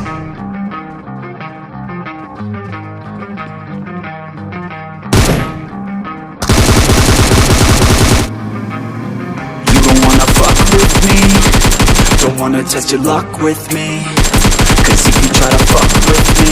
Don't wanna test your luck with me, cause if you try to fuck with me,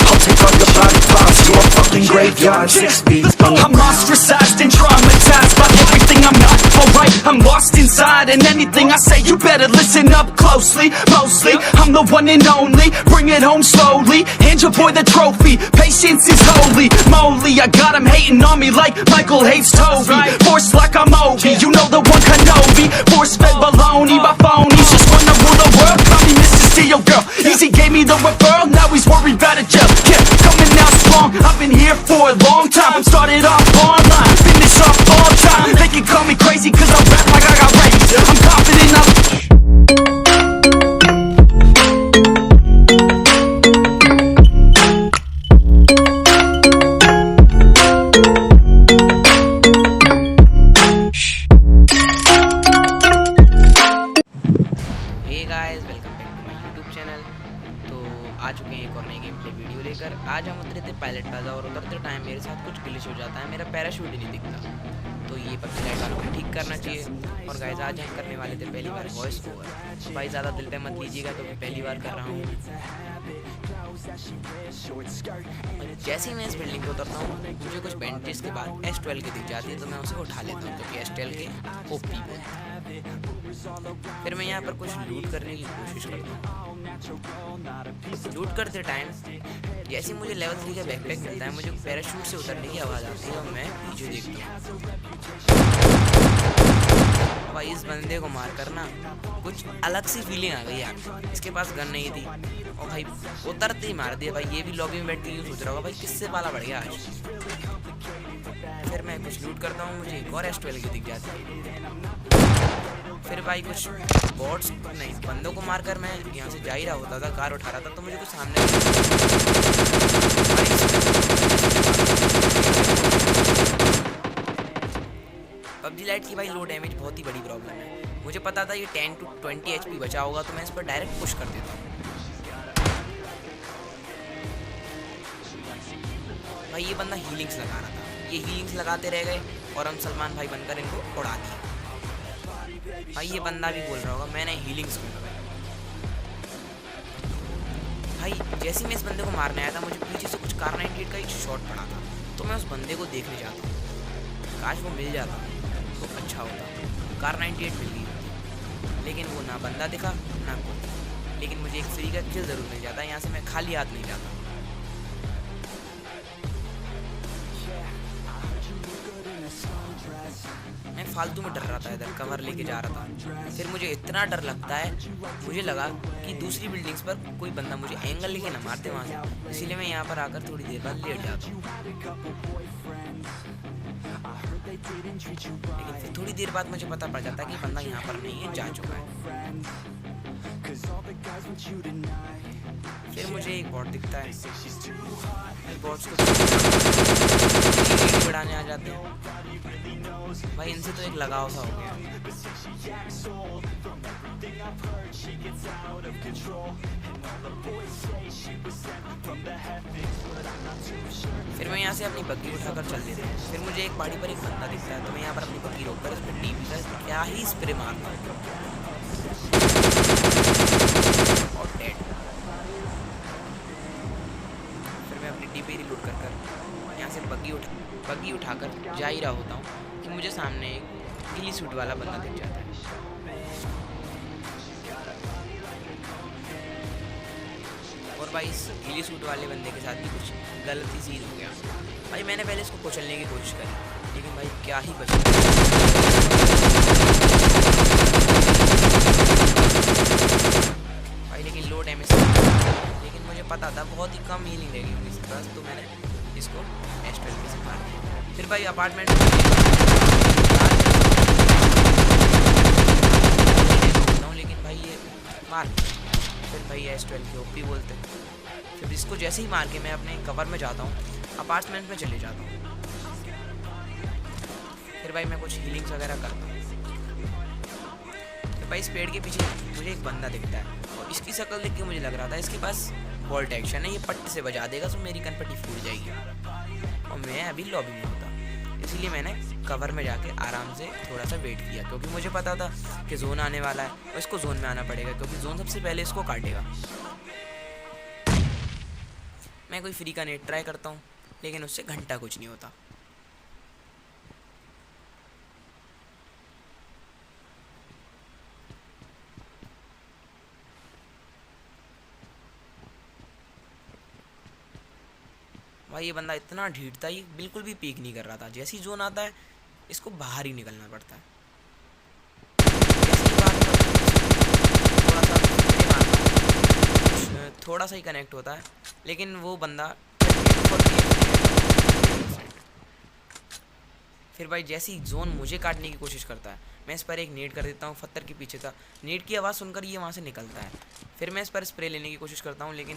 I'll take all your body parts to a fucking graveyard 6 feet from the I'm ostracized and traumatized by everything I'm not. Alright, I'm lost inside, and anything I say you better listen up closely. Mostly, I'm the one and only. Bring it home slowly, hand your boy the trophy. Patience is holy moly. I got him hating on me like Michael hates Toby. Force like I'm Obi, you know the one Kenobi. Force fed baloney by phonies, just wanna rule the world. Call me Mr. Steel Girl. Easy gave me the referral, now he's worried about a jail. Yeah, coming out strong, I've been here for a long time. Started off online, finish off all time. They can call me crazy cause I rap like I got raised. I'm confident आ चुके हैं एक और नई game play video लेकर। आज हम उतरे थे पायलट प्लाजा और उतरते टाइम मेरे साथ कुछ ग्लिच हो जाता है, मेरा पैराशूट ही नहीं दिखता। तो ये पबजी लाइट वालों को ठीक करना चाहिए। और गाइस आज हम करने वाले थे पहली बार वॉइस ओवर। तो भाई ज़्यादा दिल पे मत लीजिएगा, तो मैं पहली बार कर रहा हूँ। जैसे ही मैं इस बिल्डिंग पे उतरता हूँ मुझे कुछ बेंचेस के बाद S12 की दिख जाती है, तो मैं उसे उठा लेता हूँ क्योंकि S12 के ओपी है। फिर मैं यहाँ पर कुछ लूट करने की कोशिश करता हूँ। लूट करते टाइम जैसे मुझे लेवल 3 का बैकपैक मिलता है, मुझे पैराशूट से उतरने की आवाज़ आती है और मैं पीछे देखता हूँ। भाई इस बंदे को मार कर ना कुछ अलग सी फीलिंग आ गई यार। इसके पास गन नहीं थी और भाई उतरते ही मार दिया। भाई ये भी लॉबी में बैठ के यूँ सोच रहा होगा भाई किससे पाला बढ़ गया आज। फिर मैं कुछ लूट करता हूँ, मुझे एक और S12 की दिख जाती है। फिर भाई कुछ बॉट्स नहीं बंदों को मारकर मैं यहाँ से जा ही रहा होता था, कार उठा रहा था, तो मुझे कुछ सामने पबजी लाइट की भाई लो डैमेज बहुत ही बड़ी प्रॉब्लम है। मुझे पता था ये 10 to 20 HP बचा होगा, तो मैं इस पर डायरेक्ट पुश कर देता हूँ। भाई ये बंदा हीलिंग्स लगा रहा था, ये हीलिंग्स लगाते रह गए और हम सलमान भाई बनकर इनको उड़ा दिया। भाई ये बंदा भी बोल रहा होगा मैंने हीलिंग्स क्यों लगाई। भाई जैसे ही मैं इस बंदे को मारने आया था, मुझे पीछे से कुछ कार 98 का एक शॉट पड़ा था, तो मैं उस बंदे को देखने जाता हूँ। काश वो मिल जाता तो अच्छा होता। कार 98 मिल गई, लेकिन वो ना बंदा दिखा ना कोई। लेकिन मुझे एक फ्री का किल ज़रूर मिल जाता, यहाँ से मैं खाली हाथ नहीं जाता। मैं फालतू में डर रहा था, इधर कवर लेके जा रहा था। फिर मुझे इतना डर लगता है, मुझे लगा कि दूसरी बिल्डिंग्स पर कोई बंदा मुझे एंगल लेके ना मारते वहाँ से, इसीलिए मैं यहाँ पर आकर थोड़ी देर बाद लेट जाता हूँ। लेकिन फिर थोड़ी देर बाद मुझे पता पड़ जाता है कि बंदा यहाँ पर नहीं है, जा चुका है। फिर मुझे एक बॉट दिखता है, बॉट्स को बढ़ाने आ जाते हैं। भाई इनसे तो एक लगाव सा हो गया। फिर मैं यहाँ से अपनी बग्गी उठाकर चल लेता हूँ। फिर मुझे एक पहाड़ी पर एक बंदा दिखता है, तो मैं यहाँ पर अपनी बग्गी रोककर इस पर टीवी का क्या ही स्प्रे मारता हूँ और डेड। फिर मैं अपनी टीपी रिलोड कर यहाँ से बग्गी उठाकर जा ही रहा होता हूँ कि मुझे सामने एक नीली सूट वाला बंदा दिख जाता है। और भाई इस नीली सूट वाले बंदे के साथ भी कुछ गलत ही चीज़ हो गया। भाई मैंने पहले इसको कुचलने की कोशिश करी, लेकिन भाई क्या ही बचा। भाई लेकिन लो डैमेज, लेकिन मुझे पता था बहुत ही कम हीलिंग रहेगी उनके पास, तो मैंने इसको S12 से मार दिया। फिर भाई अपार्टमेंट लेकिन भाई ये मार, फिर भाई S12 की ओपी बोलते हैं। फिर इसको जैसे ही मार के मैं अपने कवर में जाता हूँ, अपार्टमेंट में चले जाता हूँ। फिर भाई मैं कुछ हीलिंग्स वगैरह करता हूँ। फिर भाई इस पेड़ के पीछे मुझे एक बंदा दिखता है, और इसकी शक्ल देख के मुझे लग रहा था इसके पास वॉल्ट एक्शन है, ये पट्टी से बजा देगा तो मेरी कनपट्टी फूट जाएगी और मैं अभी लॉबी में होता। इसलिए मैंने कवर में जाके आराम से थोड़ा सा वेट किया, क्योंकि मुझे पता था कि जोन आने वाला है और इसको जोन में आना पड़ेगा, क्योंकि जोन सबसे पहले इसको काटेगा। मैं कोई फ्री का नेट ट्राई करता हूँ, लेकिन उससे घंटा कुछ नहीं होता। भाई ये बंदा इतना ढीठ था, ये बिल्कुल भी पीक नहीं कर रहा था। जैसे ही जोन आता है इसको बाहर ही निकलना पड़ता है। थोड़ा सा ही कनेक्ट होता है, लेकिन वो बंदा फिर भाई जैसे ही जोन मुझे काटने की कोशिश करता है, मैं इस पर एक नेट कर देता हूँ। पत्थर के पीछे था, नेट की आवाज़ सुनकर ये वहाँ से निकलता है। फिर मैं इस पर स्प्रे लेने की कोशिश करता हूँ, लेकिन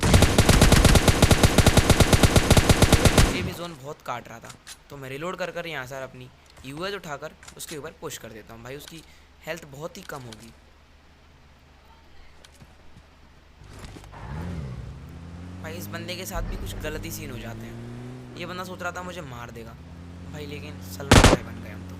मुझे भी जोन बहुत काट रहा था, तो मैं रिलोड कर कर यहाँ से अपनी यूएज उठाकर उसके ऊपर पुश कर देता हूँ। भाई उसकी हेल्थ बहुत ही कम होगी। भाई इस बंदे के साथ भी कुछ गलती सीन हो जाते हैं। ये बंदा सोच रहा था मुझे मार देगा भाई, लेकिन सलमान भाई बन गए हम तो।